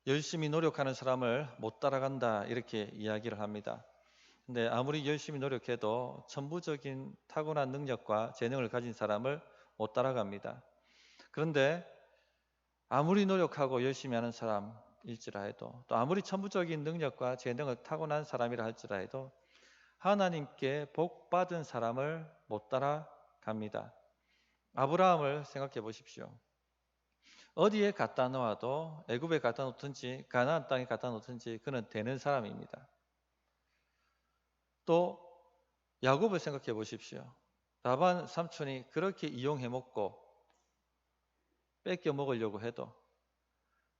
열심히 노력하는 사람을 못 따라간다 이렇게 이야기를 합니다. 근데 아무리 열심히 노력해도 천부적인 타고난 능력과 재능을 가진 사람을 못 따라갑니다. 그런데 아무리 노력하고 열심히 하는 사람일지라도 또 아무리 천부적인 능력과 재능을 타고난 사람이라 할지라도 하나님께 복 받은 사람을 못 따라갑니다. 아브라함을 생각해 보십시오. 어디에 갖다 놓아도 애굽에 갖다 놓든지 가나안 땅에 갖다 놓든지 그는 되는 사람입니다. 또 야곱을 생각해 보십시오. 라반 삼촌이 그렇게 이용해 먹고 뺏겨 먹으려고 해도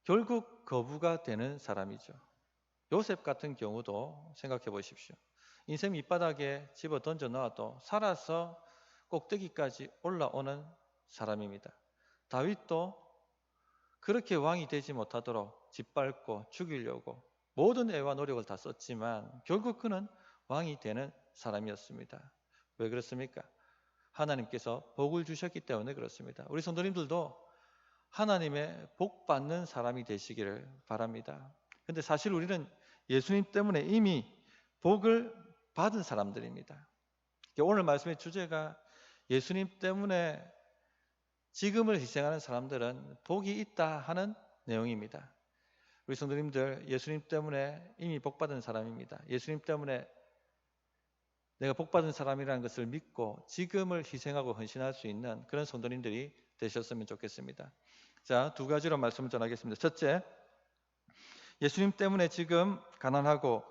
결국 거부가 되는 사람이죠. 요셉 같은 경우도 생각해 보십시오. 인생 밑바닥에 집어 던져 놔도 살아서 꼭대기까지 올라오는 사람입니다. 다윗도 그렇게 왕이 되지 못하도록 짓밟고 죽이려고 모든 애와 노력을 다 썼지만 결국 그는 왕이 되는 사람이었습니다. 왜 그렇습니까? 하나님께서 복을 주셨기 때문에 그렇습니다. 우리 성도님들도 하나님의 복 받는 사람이 되시기를 바랍니다. 근데 사실 우리는 예수님 때문에 이미 복을 받은 사람들입니다. 오늘 말씀의 주제가 예수님 때문에 지금을 희생하는 사람들은 복이 있다 하는 내용입니다. 우리 성도님들 예수님 때문에 이미 복받은 사람입니다. 예수님 때문에 내가 복받은 사람이라는 것을 믿고 지금을 희생하고 헌신할 수 있는 그런 성도님들이 되셨으면 좋겠습니다. 자, 두 가지로 말씀을 전하겠습니다. 첫째, 예수님 때문에 지금 가난하고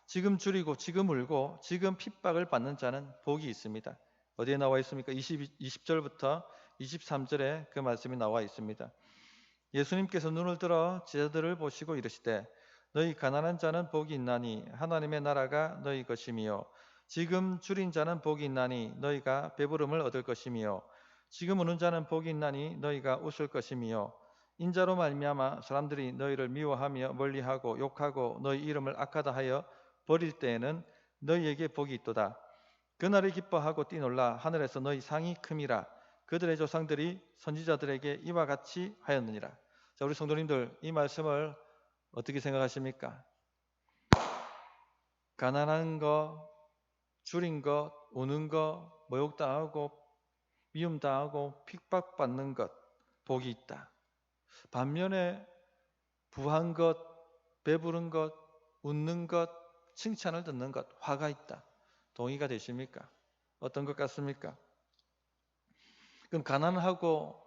지금 줄이고 지금 울고 지금 핍박을 받는 자는 복이 있습니다. 어디에 나와 있습니까? 20절부터 23절에 그 말씀이 나와 있습니다. 예수님께서 눈을 들어 제자들을 보시고 이르시되 너희 가난한 자는 복이 있나니 하나님의 나라가 너희 것이미요 지금 줄인 자는 복이 있나니 너희가 배부름을 얻을 것이미요 지금 우는 자는 복이 있나니 너희가 웃을 것이미요 인자로 말미암아 사람들이 너희를 미워하며 멀리하고 욕하고 너희 이름을 악하다 하여 버릴 때에는 너희에게 복이 있도다. 그날을 기뻐하고 뛰놀라 하늘에서 너희 상이 큼이라. 그들의 조상들이 선지자들에게 이와 같이 하였느니라. 자, 우리 성도님들 이 말씀을 어떻게 생각하십니까? 가난한 거, 줄인 것, 우는 것, 모욕당하고 미움당하고 핍박받는 것 복이 있다. 반면에 부한 것, 배부른 것, 웃는 것, 칭찬을 듣는 것, 화가 있다. 동의가 되십니까? 어떤 것 같습니까? 그럼 가난하고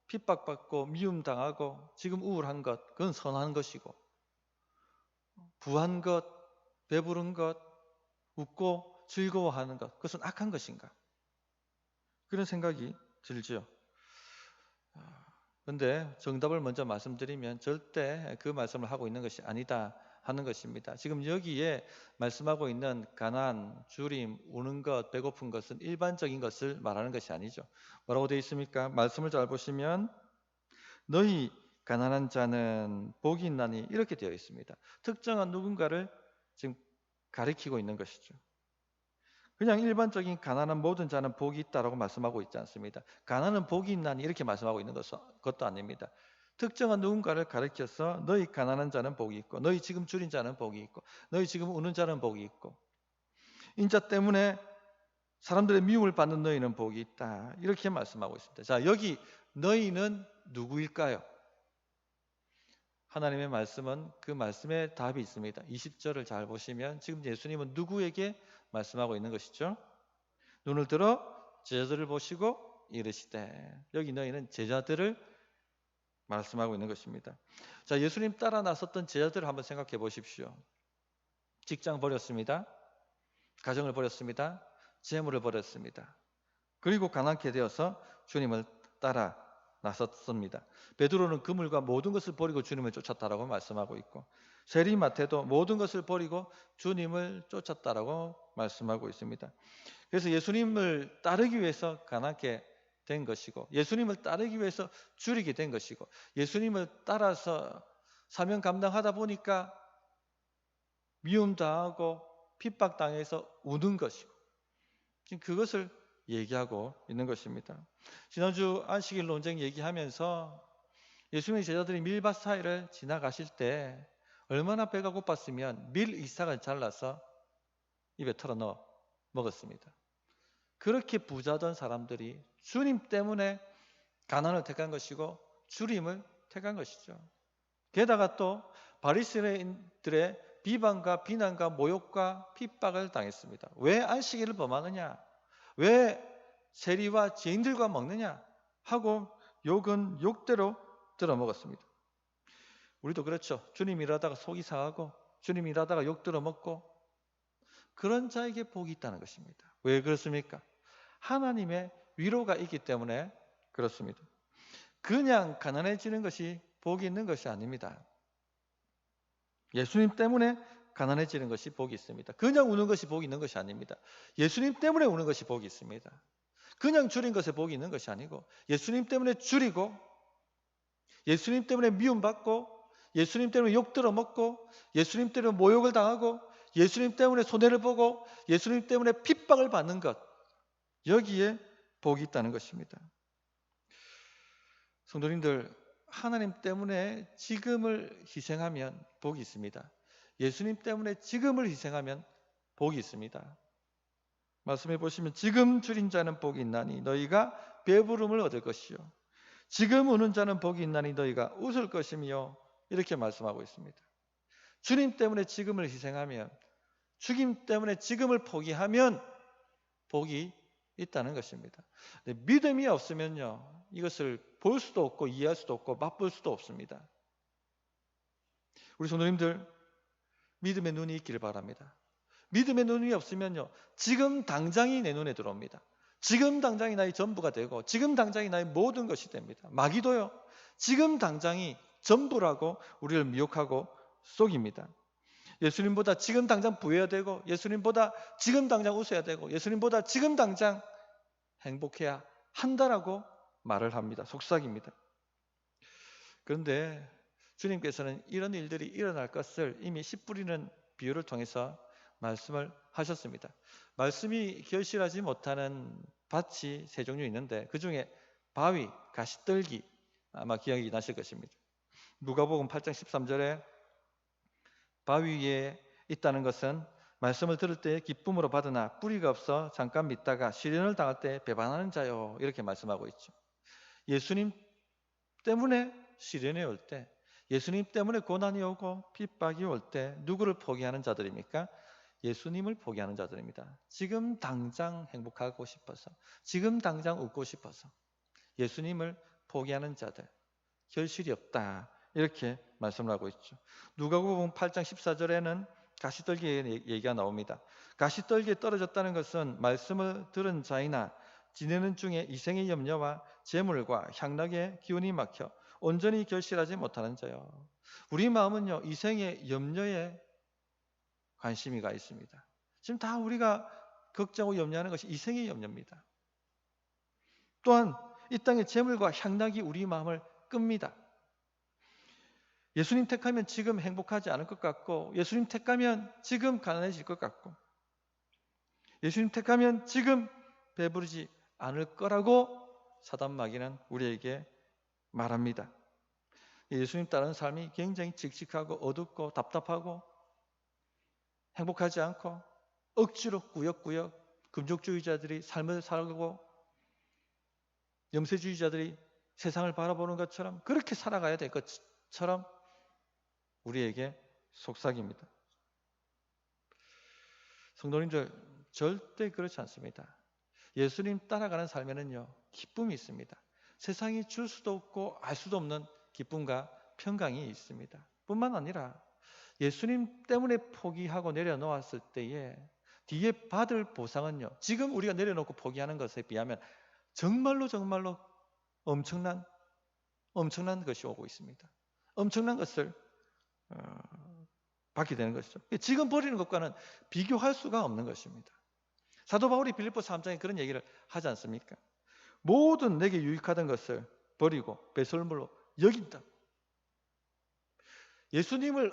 핍박받고 미움당하고 지금 우울한 것, 그건 선한 것이고 부한 것, 배부른 것, 웃고 즐거워하는 것, 그것은 악한 것인가? 그런 생각이 들죠. 그런데 정답을 먼저 말씀드리면 절대 그 말씀을 하고 있는 것이 아니다 하는 것입니다. 지금 여기에 말씀하고 있는 가난, 주림, 우는 것, 배고픈 것은 일반적인 것을 말하는 것이 아니죠. 뭐라고 되어 있습니까? 말씀을 잘 보시면 너희 가난한 자는 복이 있나니 이렇게 되어 있습니다. 특정한 누군가를 지금 가리키고 있는 것이죠. 그냥 일반적인 가난한 모든 자는 복이 있다라고 말씀하고 있지 않습니다. 가난은 복이 있나니 이렇게 말씀하고 있는 것도 아닙니다. 특정한 누군가를 가리켜서 너희 가난한 자는 복이 있고 너희 지금 줄인 자는 복이 있고 너희 지금 우는 자는 복이 있고 인자 때문에 사람들의 미움을 받는 너희는 복이 있다. 이렇게 말씀하고 있습니다. 자, 여기 너희는 누구일까요? 하나님의 말씀은 그 말씀에 답이 있습니다. 20절을 잘 보시면 지금 예수님은 누구에게 말씀하고 있는 것이죠? 눈을 들어 제자들을 보시고 이르시되 여기 너희는 제자들을 말씀하고 있는 것입니다. 자, 예수님 따라 나섰던 제자들을 한번 생각해 보십시오. 직장 버렸습니다. 가정을 버렸습니다. 재물을 버렸습니다. 그리고 가난케 되어서 주님을 따라 나섰습니다. 베드로는 그물과 모든 것을 버리고 주님을 쫓았다라고 말씀하고 있고 세리마태도 모든 것을 버리고 주님을 쫓았다라고 말씀하고 있습니다. 그래서 예수님을 따르기 위해서 가난케 된 것이고 예수님을 따르기 위해서 줄이게 된 것이고 예수님을 따라서 사명 감당하다 보니까 미움당하고 핍박당해서 우는 것이고 지금 그것을 얘기하고 있는 것입니다. 지난주 안식일 논쟁 얘기하면서 예수님의 제자들이 밀밭 사이를 지나가실 때 얼마나 배가 고팠으면 밀 이삭을 잘라서 입에 털어넣어 먹었습니다. 그렇게 부자던 사람들이 주님 때문에 가난을 택한 것이고 주님을 택한 것이죠. 게다가 또 바리새인들의 비방과 비난과 모욕과 핍박을 당했습니다. 왜 안식일을 범하느냐? 왜 세리와 죄인들과 먹느냐? 하고 욕은 욕대로 들어먹었습니다. 우리도 그렇죠. 주님 일하다가 속이 상하고 주님 일하다가 욕 들어먹고 그런 자에게 복이 있다는 것입니다. 왜 그렇습니까? 하나님의 위로가 있기 때문에 그렇습니다. 그냥 가난해지는 것이 복이 있는 것이 아닙니다. 예수님 때문에 가난해지는 것이 복이 있습니다. 그냥 우는 것이 복이 있는 것이 아닙니다. 예수님 때문에 우는 것이 복이 있습니다. 그냥 줄인 것에 복이 있는 것이 아니고 예수님 때문에 줄이고 예수님 때문에 미움받고 예수님 때문에 욕 들어먹고 예수님 때문에 모욕을 당하고 예수님 때문에 손해를 보고 예수님 때문에 핍박을 받는 것, 여기에 복이 있다는 것입니다. 성도님들, 하나님 때문에 지금을 희생하면 복이 있습니다. 예수님 때문에 지금을 희생하면 복이 있습니다. 말씀해 보시면 지금 줄인 자는 복이 있나니 너희가 배부름을 얻을 것이요 지금 우는 자는 복이 있나니 너희가 웃을 것이며, 이렇게 말씀하고 있습니다. 주님 때문에 지금을 희생하면, 주님 때문에 지금을 포기하면 복이 있다는 것입니다. 믿음이 없으면요, 이것을 볼 수도 없고 이해할 수도 없고 맛볼 수도 없습니다. 우리 성도님들, 믿음의 눈이 있기를 바랍니다. 믿음의 눈이 없으면요, 지금 당장이 내 눈에 들어옵니다. 지금 당장이 나의 전부가 되고 지금 당장이 나의 모든 것이 됩니다. 마귀도요, 지금 당장이 전부라고 우리를 미혹하고 속입니다. 예수님보다 지금 당장 부해야 되고 예수님보다 지금 당장 웃어야 되고 예수님보다 지금 당장 행복해야 한다라고 말을 합니다. 속삭입니다. 그런데 주님께서는 이런 일들이 일어날 것을 이미 씨 뿌리는 비유를 통해서 말씀을 하셨습니다. 말씀이 결실하지 못하는 밭이 세 종류 있는데 그 중에 바위, 가시떨기, 아마 기억이 나실 것입니다. 누가복음 8장 13절에 바위 위에 있다는 것은 말씀을 들을 때 기쁨으로 받으나 뿌리가 없어 잠깐 믿다가 시련을 당할 때 배반하는 자요, 이렇게 말씀하고 있죠. 예수님 때문에 시련이 올 때, 예수님 때문에 고난이 오고 핍박이 올 때 누구를 포기하는 자들입니까? 예수님을 포기하는 자들입니다. 지금 당장 행복하고 싶어서, 지금 당장 웃고 싶어서 예수님을 포기하는 자들, 결실이 없다, 이렇게 말씀을 하고 있죠. 누가복음 8장 14절에는 가시떨기의 얘기가 나옵니다. 가시떨기에 떨어졌다는 것은 말씀을 들은 자이나 지내는 중에 이생의 염려와 재물과 향락의 기운이 막혀 온전히 결실하지 못하는 자요. 우리 마음은요, 이생의 염려에 관심이 가 있습니다. 지금 다 우리가 걱정하고 염려하는 것이 이생의 염려입니다. 또한 이 땅의 재물과 향락이 우리 마음을 끕니다. 예수님 택하면 지금 행복하지 않을 것 같고, 예수님 택하면 지금 가난해질 것 같고, 예수님 택하면 지금 배부르지 않을 거라고 사단 마귀는 우리에게 말합니다. 예수님 따르는 삶이 굉장히 칙칙하고 어둡고 답답하고 행복하지 않고 억지로 꾸역꾸역 금족주의자들이 삶을 살고 염세주의자들이 세상을 바라보는 것처럼 그렇게 살아가야 될 것처럼 우리에게 속삭입니다. 성도님들, 절대 그렇지 않습니다. 예수님 따라가는 삶에는요, 기쁨이 있습니다. 세상이 줄 수도 없고 알 수도 없는 기쁨과 평강이 있습니다. 뿐만 아니라 예수님 때문에 포기하고 내려놓았을 때에 뒤에 받을 보상은요, 지금 우리가 내려놓고 포기하는 것에 비하면 정말로 엄청난 것이 오고 있습니다. 엄청난 것을 받게 되는 것이죠. 지금 버리는 것과는 비교할 수가 없는 것입니다. 사도 바울이 빌립보 3장에 그런 얘기를 하지 않습니까? 모든 내게 유익하던 것을 버리고 배설물로 여긴다. 예수님을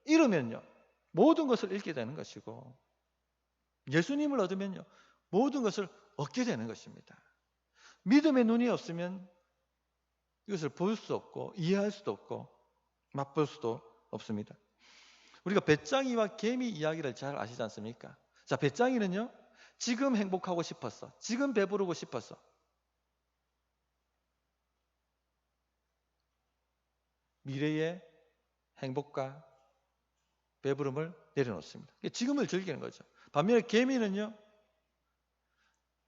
잃으면요, 모든 것을 잃게 되는 것이고, 예수님을 얻으면요, 모든 것을 얻게 되는 것입니다. 믿음의 눈이 없으면 이것을 볼 수 없고 이해할 수도 없고 맛볼 수도 없습니다. 우리가 배짱이와 개미 이야기를 잘 아시지 않습니까? 자, 배짱이는요, 지금 행복하고 싶었어. 지금 배부르고 싶었어. 미래의 행복과 배부름을 내려놓습니다. 지금을 즐기는 거죠. 반면에 개미는요,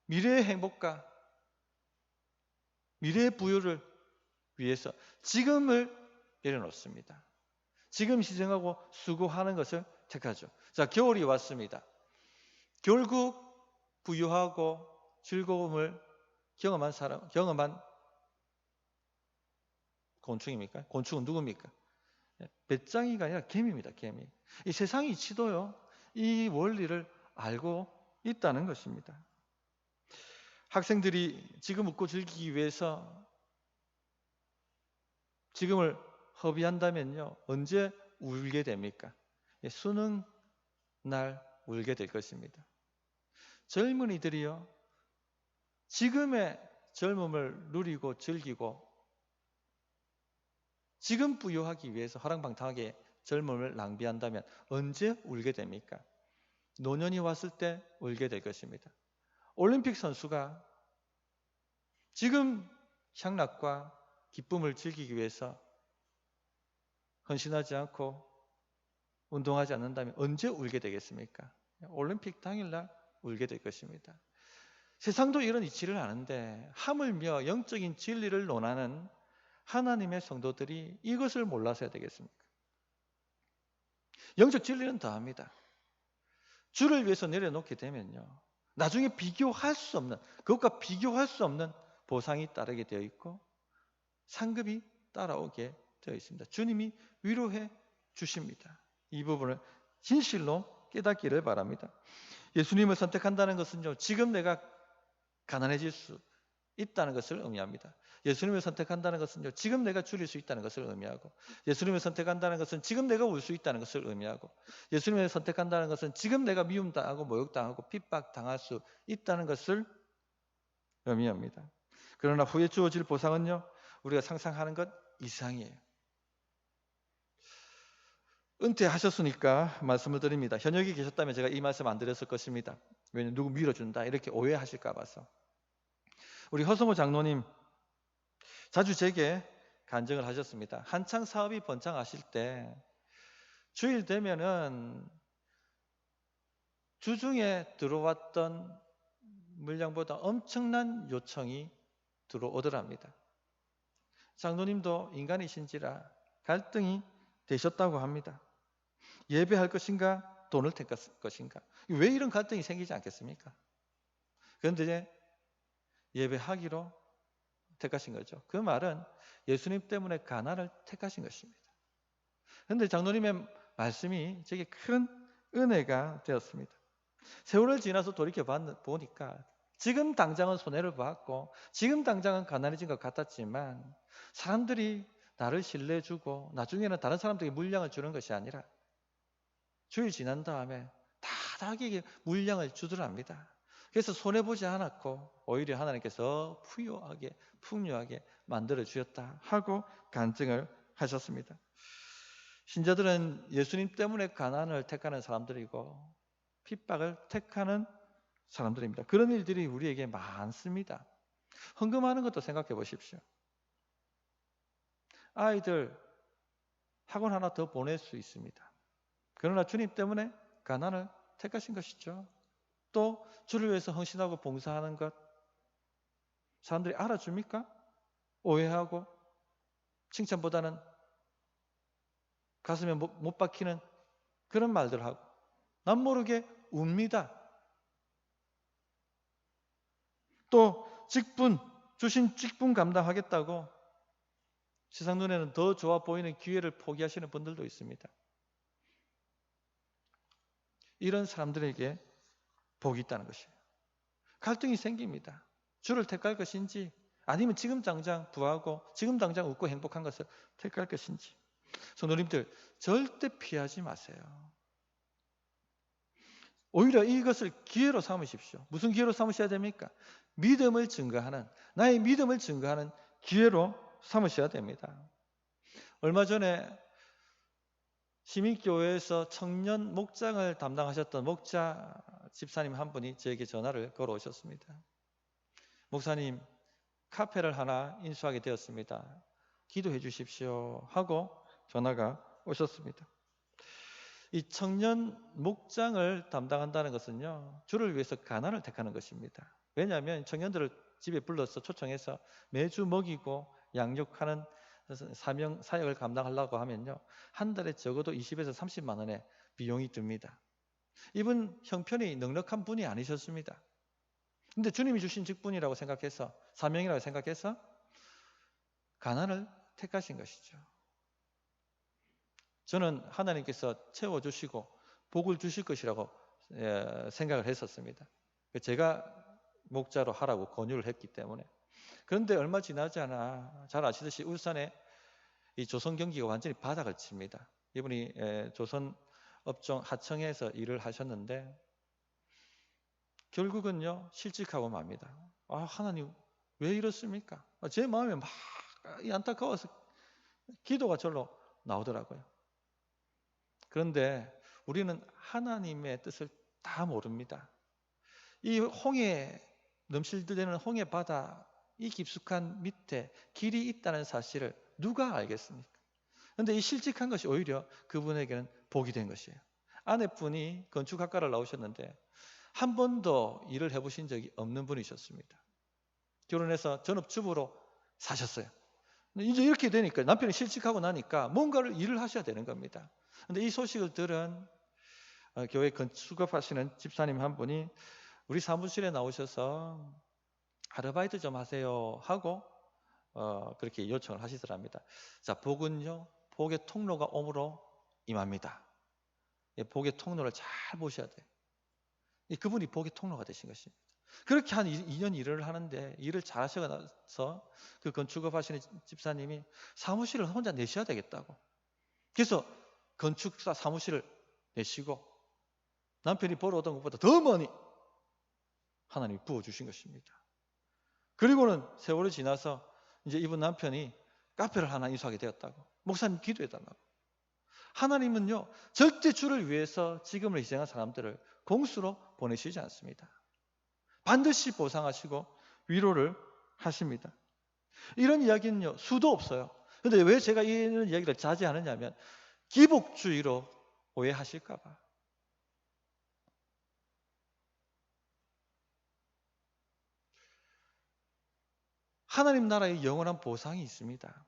미래의 행복과 미래의 부유를 위해서 지금을 내려놓습니다. 지금 희생하고 수고하는 것을 택하죠. 자, 겨울이 왔습니다. 결국 부유하고 즐거움을 경험한 곤충입니까? 곤충은 누굽니까? 배짱이가 아니라 개미입니다. 개미. 이 세상 이치도요, 이 원리를 알고 있다는 것입니다. 학생들이 지금 웃고 즐기기 위해서 지금을 허비한다면요, 언제 울게 됩니까? 수능 날 울게 될 것입니다. 젊은이들이요, 지금의 젊음을 누리고 즐기고 지금 부유하기 위해서 허랑방탕하게 젊음을 낭비한다면 언제 울게 됩니까? 노년이 왔을 때 울게 될 것입니다. 올림픽 선수가 지금 향락과 기쁨을 즐기기 위해서 헌신하지 않고 운동하지 않는다면 언제 울게 되겠습니까? 올림픽 당일날 울게 될 것입니다. 세상도 이런 이치를 아는데 하물며 영적인 진리를 논하는 하나님의 성도들이 이것을 몰라서야 되겠습니까? 영적 진리는 더합니다. 주를 위해서 내려놓게 되면요, 나중에 비교할 수 없는, 그것과 비교할 수 없는 보상이 따르게 되어 있고 상급이 따라오게 되어 있습니다. 주님이 위로해 주십니다. 이 부분을 진실로 깨닫기를 바랍니다. 예수님을 선택한다는 것은요, 지금 내가 가난해질 수 있다는 것을 의미합니다. 예수님을 선택한다는 것은요, 지금 내가 줄일 수 있다는 것을 의미하고, 예수님을 선택한다는 것은 지금 내가 울 수 있다는 것을 의미하고, 예수님을 선택한다는 것은 지금 내가 미움당하고 모욕당하고 핍박당할 수 있다는 것을 의미합니다. 그러나 후에 주어질 보상은요, 우리가 상상하는 것 이상이에요. 은퇴하셨으니까 말씀을 드립니다. 현역이 계셨다면 제가 이 말씀 안 드렸을 것입니다. 왜냐하면 누구 밀어준다 이렇게 오해하실까 봐서. 우리 허성호 장로님 자주 제게 간증을 하셨습니다. 한창 사업이 번창하실 때 주일 되면은 주중에 들어왔던 물량보다 엄청난 요청이 들어오더랍니다. 장로님도 인간이신지라 갈등이 되셨다고 합니다. 예배할 것인가 돈을 택할 것인가, 왜 이런 갈등이 생기지 않겠습니까? 그런데 이제 예배하기로 택하신 거죠. 그 말은 예수님 때문에 가난을 택하신 것입니다. 그런데 장로님의 말씀이 제게 큰 은혜가 되었습니다. 세월을 지나서 돌이켜 보니까 지금 당장은 손해를 봤고 지금 당장은 가난해진 것 같았지만 사람들이 나를 신뢰해주고 나중에는 다른 사람들에게 물량을 주는 것이 아니라 주일 지난 다음에 다하게 물량을 주더랍니다. 그래서 손해보지 않았고 오히려 하나님께서 부유하게 풍요하게 만들어 주셨다 하고 간증을 하셨습니다. 신자들은 예수님 때문에 가난을 택하는 사람들이고 핍박을 택하는 사람들입니다. 그런 일들이 우리에게 많습니다. 헌금하는 것도 생각해 보십시오. 아이들 학원 하나 더 보낼 수 있습니다. 그러나 주님 때문에 가난을 택하신 것이죠. 또 주를 위해서 헌신하고 봉사하는 것 사람들이 알아줍니까? 오해하고 칭찬보다는 가슴에 못 박히는 그런 말들 하고 남 모르게 웁니다. 또 주신 직분 감당하겠다고 세상 눈에는 더 좋아 보이는 기회를 포기하시는 분들도 있습니다. 이런 사람들에게 복이 있다는 것이에요. 갈등이 생깁니다. 주를 택할 것인지 아니면 지금 당장 부하고 지금 당장 웃고 행복한 것을 택할 것인지. 성도님들 절대 피하지 마세요. 오히려 이것을 기회로 삼으십시오. 무슨 기회로 삼으셔야 됩니까? 믿음을 증거하는, 나의 믿음을 증거하는 기회로 삼으셔야 됩니다. 얼마 전에 시민교회에서 청년 목장을 담당하셨던 목자 집사님 한 분이 저에게 전화를 걸어오셨습니다. 목사님, 카페를 하나 인수하게 되었습니다. 기도해 주십시오 하고 전화가 오셨습니다. 이 청년 목장을 담당한다는 것은요, 주를 위해서 가난을 택하는 것입니다. 왜냐하면 청년들을 집에 불러서 초청해서 매주 먹이고 양육하는 사역을 감당하려고 하면요, 한 달에 적어도 20에서 30만 원의 비용이 듭니다. 이분 형편이 넉넉한 분이 아니셨습니다. 근데 주님이 주신 직분이라고 생각해서, 사명이라고 생각해서 가난을 택하신 것이죠. 저는 하나님께서 채워주시고 복을 주실 것이라고 생각을 했었습니다. 제가 목자로 하라고 권유를 했기 때문에. 그런데 얼마 지나지 않아, 잘 아시듯이 울산에 이 조선 경기가 완전히 바닥을 칩니다. 이분이 조선 업종 하청에서 일을 하셨는데 결국은요, 실직하고 맙니다. 하나님 왜 이렇습니까? 제 마음에 막 안타까워서 기도가 절로 나오더라고요. 그런데 우리는 하나님의 뜻을 다 모릅니다. 이 홍해, 넘실대는 홍해 바다, 이 깊숙한 밑에 길이 있다는 사실을 누가 알겠습니까? 그런데 이 실직한 것이 오히려 그분에게는 복이 된 것이에요. 아내분이 건축학과를 나오셨는데 한 번도 일을 해보신 적이 없는 분이셨습니다. 결혼해서 전업주부로 사셨어요. 이제 이렇게 되니까, 남편이 실직하고 나니까 뭔가를 일을 하셔야 되는 겁니다. 그런데 이 소식을 들은 교회 건축업하시는 집사님 한 분이 우리 사무실에 나오셔서 아르바이트 좀 하세요 하고 그렇게 요청을 하시더랍니다. 자, 복은요, 복의 통로가 옴으로 임합니다. 복의 통로를 잘 보셔야 돼요. 그분이 복의 통로가 되신 것입니다. 그렇게 한 2년 일을 하는데, 일을 잘 하시고 나서 그 건축업 하시는 집사님이 사무실을 혼자 내셔야 되겠다고, 그래서 건축사 사무실을 내시고 남편이 벌어오던 것보다 더 많이 하나님이 부어주신 것입니다. 그리고는 세월이 지나서 이제 이분 남편이 카페를 하나 인수하게 되었다고, 목사님 기도해달라고. 하나님은요, 절대 주를 위해서 지금을 희생한 사람들을 공수로 보내시지 않습니다. 반드시 보상하시고 위로를 하십니다. 이런 이야기는요, 수도 없어요. 그런데 왜 제가 이런 이야기를 자제하느냐면 기복주의로 오해하실까 봐. 하나님 나라에 영원한 보상이 있습니다.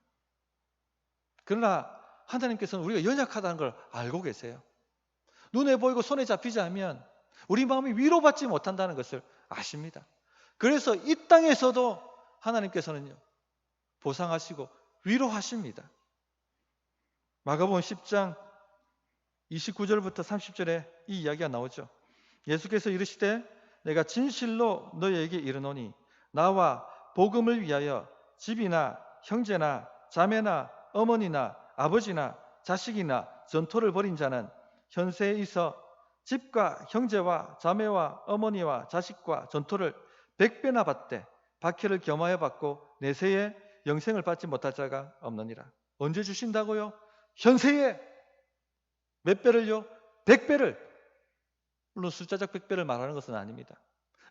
그러나 하나님께서는 우리가 연약하다는 걸 알고 계세요. 눈에 보이고 손에 잡히지 않으면 우리 마음이 위로받지 못한다는 것을 아십니다. 그래서 이 땅에서도 하나님께서는요, 보상하시고 위로하십니다. 마가복음 10장 29절부터 30절에 이 이야기가 나오죠. 예수께서 이르시되 내가 진실로 너희에게 이르노니 나와 복음을 위하여 집이나 형제나 자매나 어머니나 아버지나 자식이나 전토를 벌인 자는 현세에 있어 집과 형제와 자매와 어머니와 자식과 전토를 100배나 받되 박해를 겸하여 받고 내세에 영생을 받지 못할 자가 없느니라. 언제 주신다고요? 현세에. 몇 배를요? 100배를. 물론 숫자적 100배를 말하는 것은 아닙니다.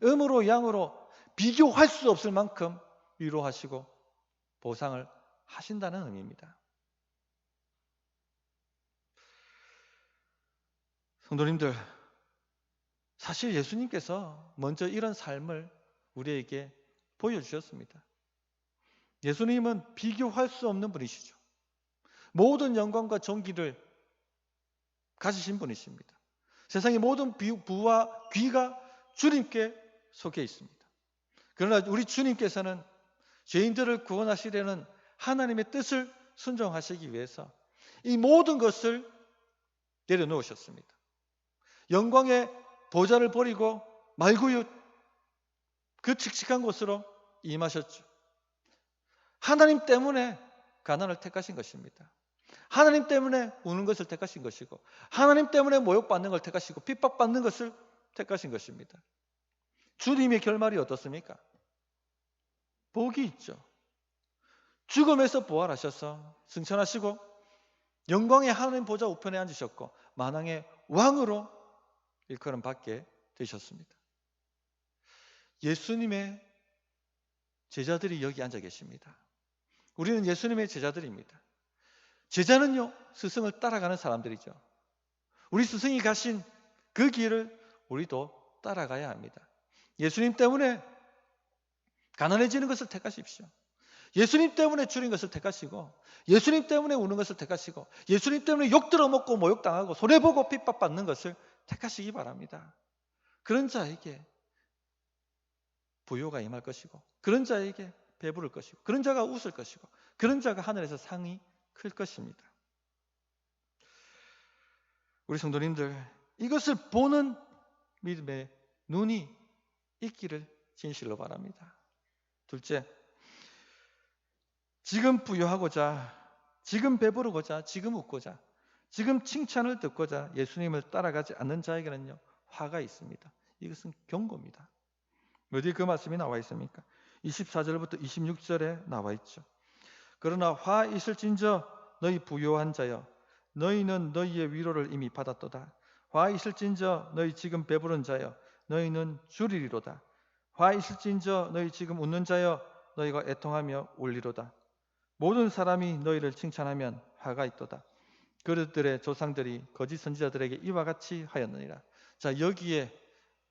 음으로 양으로 비교할 수 없을 만큼 위로하시고 보상을 하신다는 의미입니다. 성도님들, 사실 예수님께서 먼저 이런 삶을 우리에게 보여주셨습니다. 예수님은 비교할 수 없는 분이시죠. 모든 영광과 존귀를 가지신 분이십니다. 세상의 모든 부와 귀가 주님께 속해 있습니다. 그러나 우리 주님께서는 죄인들을 구원하시려는 하나님의 뜻을 순종하시기 위해서 이 모든 것을 내려놓으셨습니다. 영광의 보좌를 버리고 말구윷, 그 칙칙한 곳으로 임하셨죠. 하나님 때문에 가난을 택하신 것입니다. 하나님 때문에 우는 것을 택하신 것이고, 하나님 때문에 모욕받는 걸 택하시고 핍박받는 것을 택하신 것입니다. 주님의 결말이 어떻습니까? 복이 있죠. 죽음에서 부활하셔서 승천하시고 영광의 하나님 보좌 우편에 앉으셨고 만왕의 왕으로 일컬음 받게 되셨습니다. 예수님의 제자들이 여기 앉아 계십니다. 우리는 예수님의 제자들입니다. 제자는요, 스승을 따라가는 사람들이죠. 우리 스승이 가신 그 길을 우리도 따라가야 합니다. 예수님 때문에 가난해지는 것을 택하십시오. 예수님 때문에 줄인 것을 택하시고, 예수님 때문에 우는 것을 택하시고, 예수님 때문에 욕 들어먹고 모욕당하고 손해보고 핍박받는 것을 택하시기 바랍니다. 그런 자에게 부요가 임할 것이고, 그런 자에게 배부를 것이고, 그런 자가 웃을 것이고, 그런 자가 하늘에서 상이 클 것입니다. 우리 성도님들, 이것을 보는 믿음의 눈이 있기를 진실로 바랍니다. 둘째, 지금 부요하고자, 지금 배부르고자, 지금 웃고자, 지금 칭찬을 듣고자 예수님을 따라가지 않는 자에게는요, 화가 있습니다. 이것은 경고입니다. 어디 그 말씀이 나와 있습니까? 24절부터 26절에 나와 있죠. 그러나 화 있을진저 너희 부요한 자여, 너희는 너희의 위로를 이미 받았도다. 화 있을진저 너희 지금 배부른 자여, 너희는 줄이리로다. 화 있을진저 너희 지금 웃는 자여, 너희가 애통하며 울리로다. 모든 사람이 너희를 칭찬하면 화가 있도다. 그들의 조상들이 거짓 선지자들에게 이와 같이 하였느니라. 자, 여기에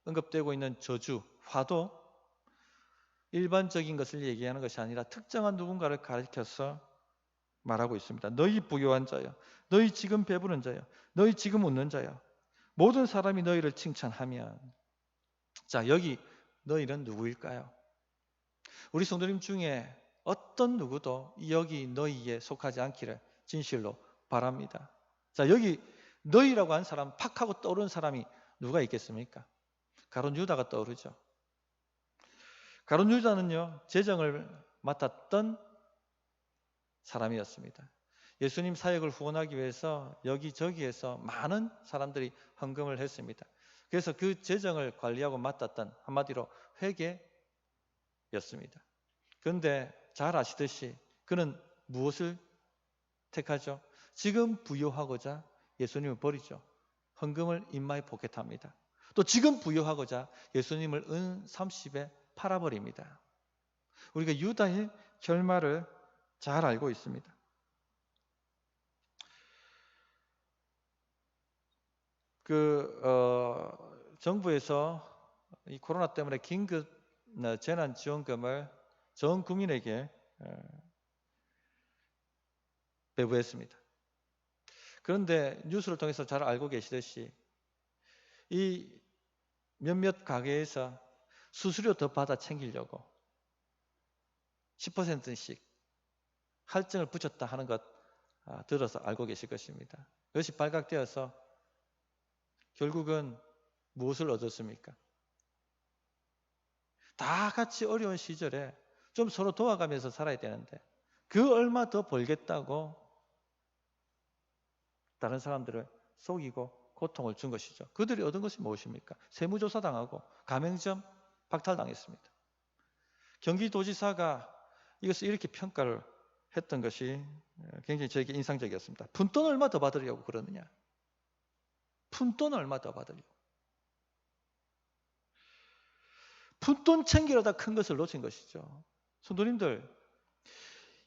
언급되고 있는 저주, 화도 일반적인 것을 얘기하는 것이 아니라 특정한 누군가를 가리켜서 말하고 있습니다. 너희 부요한 자여, 너희 지금 배부른 자여, 너희 지금 웃는 자여, 모든 사람이 너희를 칭찬하면. 자, 여기 너희는 누구일까요? 우리 성도님 중에 어떤 누구도 여기 너희에 속하지 않기를 진실로 바랍니다. 자, 여기 너희라고 한 사람, 팍 하고 떠오르는 사람이 누가 있겠습니까? 가룟 유다가 떠오르죠. 가룟 유다는요, 재정을 맡았던 사람이었습니다. 예수님 사역을 후원하기 위해서 여기저기에서 많은 사람들이 헌금을 했습니다. 그래서 그 재정을 관리하고 맡았던, 한마디로 회계였습니다. 그런데 잘 아시듯이 그는 무엇을 택하죠? 지금 부요하고자 예수님을 버리죠. 헌금을 인마에 포켓합니다. 또 지금 부요하고자 예수님을 은 30에 팔아버립니다. 우리가 유다의 결말을 잘 알고 있습니다. 정부에서 이 코로나 때문에 긴급 재난지원금을 전 국민에게 배부했습니다. 그런데 뉴스를 통해서 잘 알고 계시듯이 이 몇몇 가게에서 수수료 더 받아 챙기려고 10%씩 할증을 붙였다 하는 것 들어서 알고 계실 것입니다. 그것이 발각되어서 결국은 무엇을 얻었습니까? 다 같이 어려운 시절에 좀 서로 도와가면서 살아야 되는데 그 얼마 더 벌겠다고 다른 사람들을 속이고 고통을 준 것이죠. 그들이 얻은 것이 무엇입니까? 세무조사 당하고 가맹점 박탈당했습니다. 경기도지사가 이것을 이렇게 평가를 했던 것이 굉장히 저에게 인상적이었습니다. 푼돈 얼마 더 받으려고 그러느냐? 푼돈 얼마 더 받으려고? 푼돈 챙기려다 큰 것을 놓친 것이죠. 성도님들,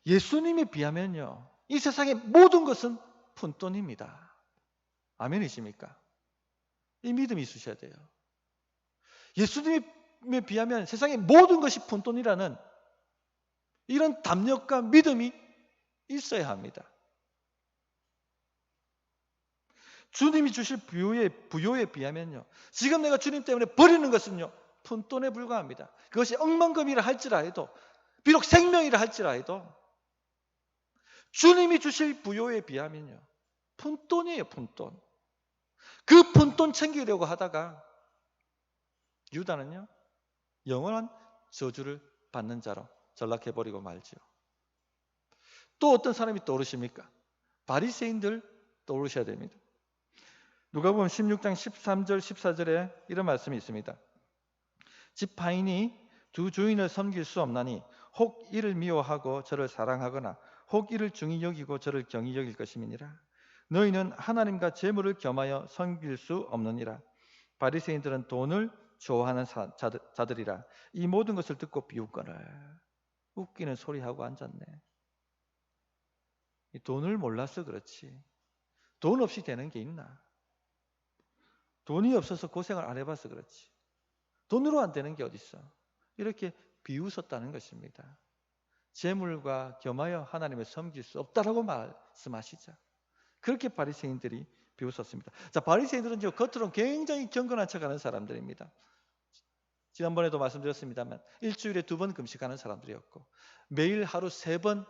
예수님에 비하면요, 이 세상의 모든 것은 푼돈입니다. 아멘이십니까? 이 믿음이 있으셔야 돼요. 예수님에 비하면 세상의 모든 것이 푼돈이라는 이런 담력과 믿음이 있어야 합니다. 주님이 주실 부요에 비하면요, 지금 내가 주님 때문에 버리는 것은요, 푼돈에 불과합니다. 그것이 억만금이라 할지라도, 비록 생명이라 할지라도 주님이 주실 부요에 비하면요, 푼돈이에요, 푼돈. 그 푼돈 챙기려고 하다가 유다는요, 영원한 저주를 받는 자로 전락해버리고 말지요. 또 어떤 사람이 떠오르십니까? 바리새인들 떠오르셔야 됩니다. 누가복음 16장 13절 14절에 이런 말씀이 있습니다. 집 파인이 두 주인을 섬길 수 없나니 혹 이를 미워하고 저를 사랑하거나 혹 이를 중히 여기고 저를 경히 여길 것임이니라. 너희는 하나님과 재물을 겸하여 섬길 수 없느니라. 바리새인들은 돈을 좋아하는 자들이라. 이 모든 것을 듣고 비웃거늘. 웃기는 소리하고 앉았네. 이 돈을 몰라서 그렇지. 돈 없이 되는 게 있나? 돈이 없어서 고생을 안 해봐서 그렇지. 돈으로 안 되는 게 어딨어? 이렇게 비웃었다는 것입니다. 재물과 겸하여 하나님을 섬길 수 없다라고 말씀하시자. 그렇게 바리새인들이 비웃었습니다. 자, 바리새인들은 이제 겉으로는 굉장히 경건한 척하는 사람들입니다. 지난번에도 말씀드렸습니다만 일주일에 2번 금식하는 사람들이었고 매일 하루 3번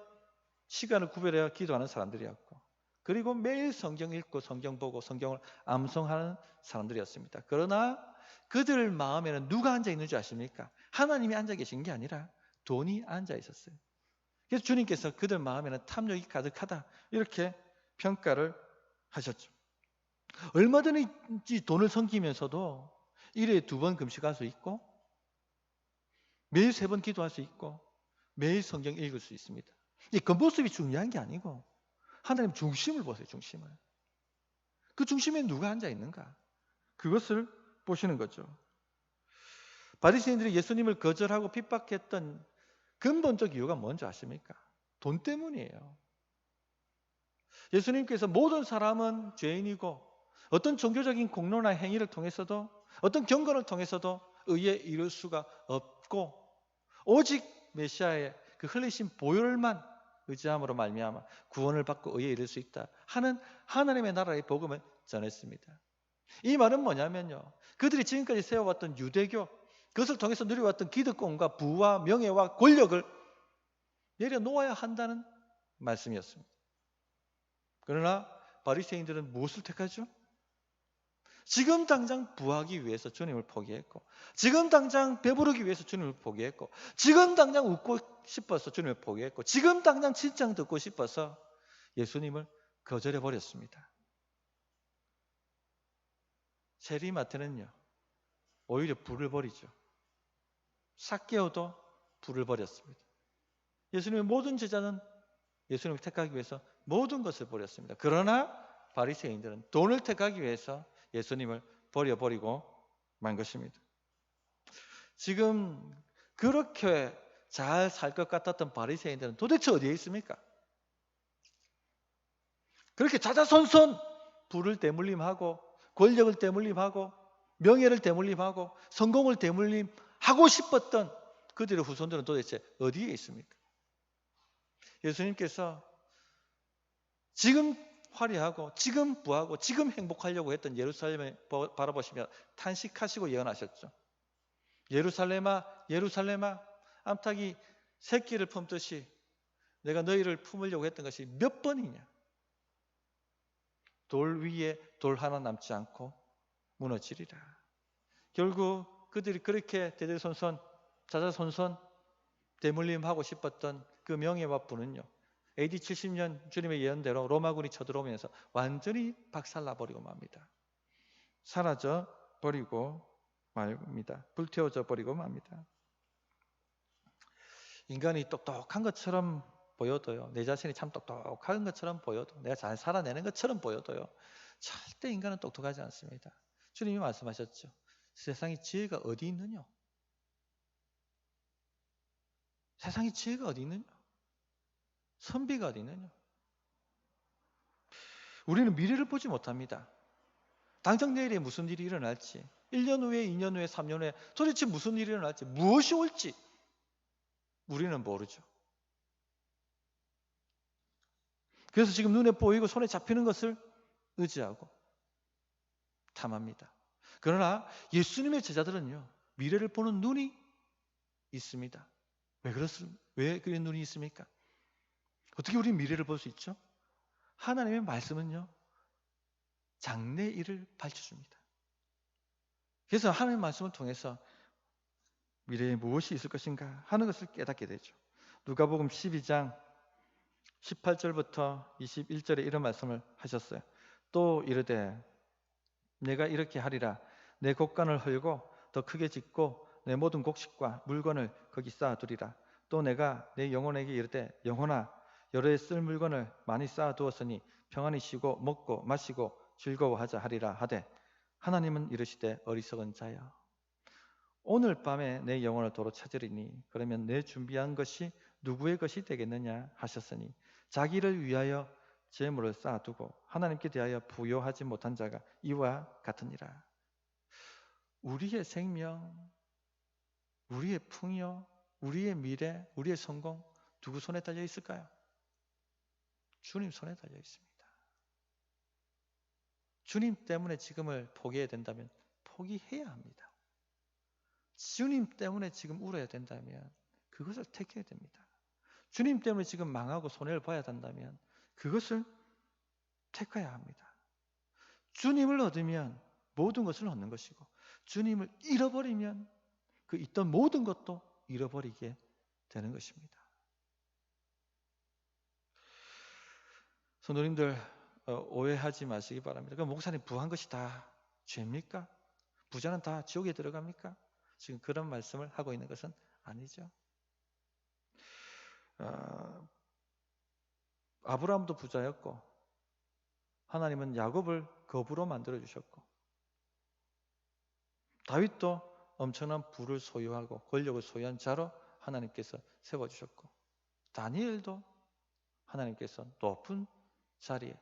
시간을 구별해야 기도하는 사람들이었고 그리고 매일 성경 읽고 성경 보고 성경을 암송하는 사람들이었습니다. 그러나 그들 마음에는 누가 앉아 있는 줄 아십니까? 하나님이 앉아 계신 게 아니라 돈이 앉아 있었어요. 그래서 주님께서 그들 마음에는 탐욕이 가득하다 이렇게 평가를 하셨죠. 얼마든지 돈을 섬기면서도 일에 2번 금식할 수 있고 매일 3번 기도할 수 있고 매일 성경 읽을 수 있습니다. 이 겉모습이 중요한 게 아니고 하나님 중심을 보세요. 중심을. 그 중심에 누가 앉아 있는가? 그것을 보시는 거죠. 바리새인들이 예수님을 거절하고 핍박했던 근본적 이유가 뭔지 아십니까? 돈 때문이에요. 예수님께서 모든 사람은 죄인이고 어떤 종교적인 공로나 행위를 통해서도 어떤 경건을 통해서도 의에 이룰 수가 없고 오직 메시아의 그 흘리신 보혈만 의지함으로 말미암아 구원을 받고 의에 이를 수 있다 하는 하나님의 나라의 복음을 전했습니다. 이 말은 뭐냐면요. 그들이 지금까지 세워왔던 유대교 그것을 통해서 누려왔던 기득권과 부와 명예와 권력을 내려놓아야 한다는 말씀이었습니다. 그러나 바리새인들은 무엇을 택하죠? 지금 당장 부하기 위해서 주님을 포기했고 지금 당장 배부르기 위해서 주님을 포기했고 지금 당장 웃고 싶어서 주님을 포기했고 지금 당장 칭찬 듣고 싶어서 예수님을 거절해버렸습니다. 세리마태는요 오히려 불을 버리죠. 삭개오도 불을 버렸습니다. 예수님의 모든 제자는 예수님을 택하기 위해서 모든 것을 버렸습니다. 그러나 바리새인들은 돈을 택하기 위해서 예수님을 버려버리고 만 것입니다. 지금 그렇게 잘 살 것 같았던 바리새인들은 도대체 어디에 있습니까? 그렇게 자자손손 부를 대물림하고 권력을 대물림하고 명예를 대물림하고 성공을 대물림하고 싶었던 그들의 후손들은 도대체 어디에 있습니까? 예수님께서 지금 화려하고 지금 부하고 지금 행복하려고 했던 예루살렘을 바라보시며 탄식하시고 예언하셨죠. 예루살렘아 예루살렘아 암탉이 새끼를 품듯이 내가 너희를 품으려고 했던 것이 몇 번이냐. 돌 위에 돌 하나 남지 않고 무너지리라. 결국 그들이 그렇게 대대손손 자자손손 대물림하고 싶었던 그 명예와 부는요. AD 70년 주님의 예언대로 로마군이 쳐들어오면서 완전히 박살나버리고 맙니다. 사라져 버리고 맙니다. 불태워져 버리고 맙니다. 인간이 똑똑한 것처럼 보여도요. 내 자신이 참 똑똑한 것처럼 보여도 내가 잘 살아내는 것처럼 보여도요. 절대 인간은 똑똑하지 않습니다. 주님이 말씀하셨죠. 세상에 지혜가 어디 있느냐? 세상에 지혜가 어디 있느냐? 선비가 어디 있느냐? 우리는 미래를 보지 못합니다. 당장 내일에 무슨 일이 일어날지 1년 후에 2년 후에 3년 후에 도대체 무슨 일이 일어날지 무엇이 올지 우리는 모르죠. 그래서 지금 눈에 보이고 손에 잡히는 것을 의지하고 탐합니다. 그러나 예수님의 제자들은요. 미래를 보는 눈이 있습니다. 왜 그런 눈이 있습니까? 어떻게 우리 미래를 볼 수 있죠? 하나님의 말씀은요. 장래일을 밝혀줍니다. 그래서 하나님의 말씀을 통해서 미래에 무엇이 있을 것인가 하는 것을 깨닫게 되죠. 누가복음 12장 18절부터 21절에 이런 말씀을 하셨어요. 또 이르되 내가 이렇게 하리라. 내 곡간을 헐고 더 크게 짓고 내 모든 곡식과 물건을 거기 쌓아두리라. 또 내가 내 영혼에게 이르되 영혼아 여러 해 쓸 물건을 많이 쌓아두었으니 평안히 쉬고 먹고 마시고 즐거워하자 하리라 하되 하나님은 이르시되 어리석은 자여 오늘 밤에 내 영혼을 도로 찾으리니 그러면 내 준비한 것이 누구의 것이 되겠느냐 하셨으니 자기를 위하여 재물을 쌓아두고 하나님께 대하여 부요하지 못한 자가 이와 같으니라. 우리의 생명, 우리의 풍요, 우리의 미래, 우리의 성공 누구 손에 달려 있을까요? 주님 손에 달려 있습니다. 주님 때문에 지금을 포기해야 된다면 포기해야 합니다. 주님 때문에 지금 울어야 된다면 그것을 택해야 됩니다. 주님 때문에 지금 망하고 손해를 봐야 한다면 그것을 택해야 합니다. 주님을 얻으면 모든 것을 얻는 것이고 주님을 잃어버리면 그 있던 모든 것도 잃어버리게 되는 것입니다. 성도님들 오해하지 마시기 바랍니다. 그럼 목사님 부한 것이 다 죄입니까? 부자는 다 지옥에 들어갑니까? 지금 그런 말씀을 하고 있는 것은 아니죠. 아브라함도 부자였고 하나님은 야곱을 거부로 만들어 주셨고 다윗도 엄청난 부를 소유하고 권력을 소유한 자로 하나님께서 세워주셨고 다니엘도 하나님께서 높은 자리에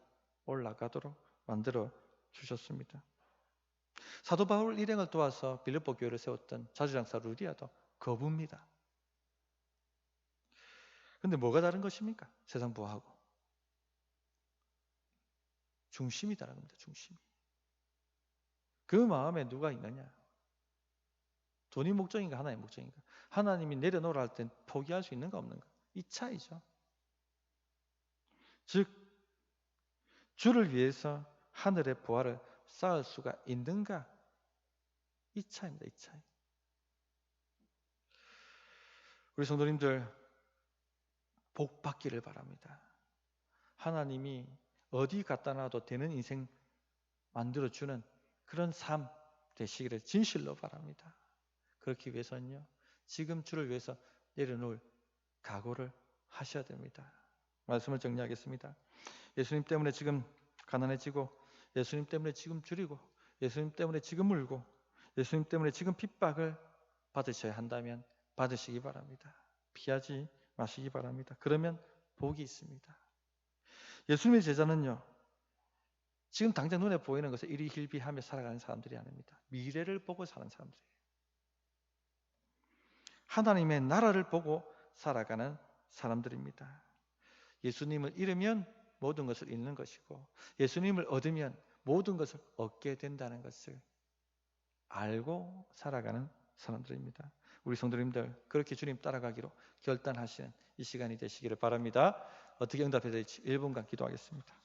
올라가도록 만들어 주셨습니다. 사도 바울 일행을 도와서 빌립보 교회를 세웠던 자주장사 루디아도 거부입니다. 그런데 뭐가 다른 것입니까? 세상 부하고 중심이 다른 겁니다. 중심이. 그 마음에 누가 있느냐? 돈이 목적인가 하나님이 목적인가? 하나님이 내려놓으라 할 땐 포기할 수 있는가 없는가? 이 차이죠. 즉 주를 위해서 하늘의 보화를 쌓을 수가 있는가? 이 차이입니다. 이 차이. 우리 성도님들 복 받기를 바랍니다. 하나님이 어디 갖다 놔도 되는 인생 만들어주는 그런 삶 되시기를 진실로 바랍니다. 그렇기 위해서는요. 지금 주를 위해서 내려놓을 각오를 하셔야 됩니다. 말씀을 정리하겠습니다. 예수님 때문에 지금 가난해지고 예수님 때문에 지금 줄이고 예수님 때문에 지금 울고 예수님 때문에 지금 핍박을 받으셔야 한다면 받으시기 바랍니다. 피하지 마시기 바랍니다. 그러면 복이 있습니다. 예수님의 제자는요. 지금 당장 눈에 보이는 것을 이리 hil비하며 살아가는 사람들이 아닙니다. 미래를 보고 사는 사람들이에요. 하나님의 나라를 보고 살아가는 사람들입니다. 예수님을 잃으면 모든 것을 잃는 것이고 예수님을 얻으면 모든 것을 얻게 된다는 것을 알고 살아가는 사람들입니다. 우리 성도님들 그렇게 주님 따라가기로 결단하시는 이 시간이 되시기를 바랍니다. 어떻게 응답해야 될지 1분간 기도하겠습니다.